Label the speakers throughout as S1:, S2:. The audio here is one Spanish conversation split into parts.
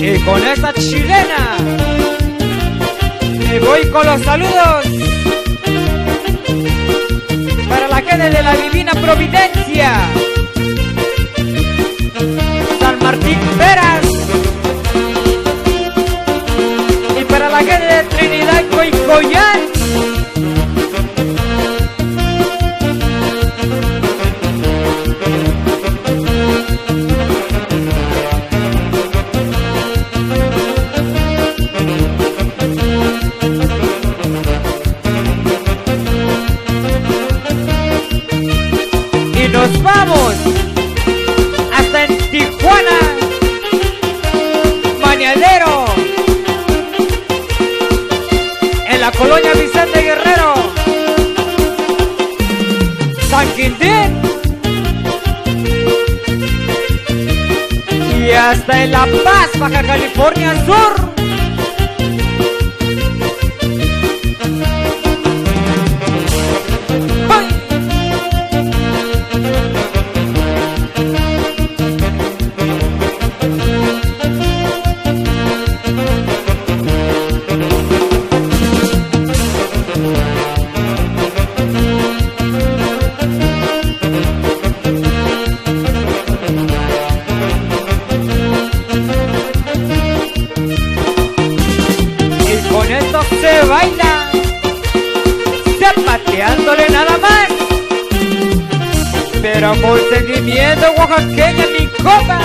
S1: Y con esta chilena me voy con los saludos para la gente de la Divina Providencia, San Martín Veras, y para la gente de Trinidad Coicoyán. Y nos vamos hasta en Tijuana, Bañadero, en la colonia Vicente Guerrero, San Quintín, y hasta en La Paz, Baja California Sur. Se baila, zapateándole nada más, pero con sentimiento oaxaqueño en mi copa.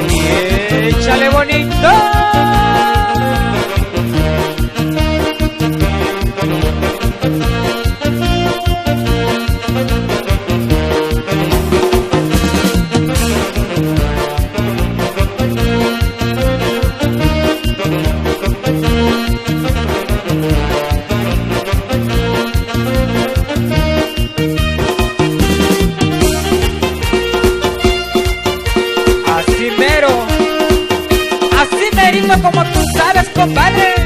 S1: Y échale bonito. Así merito como tú sabes, compadre.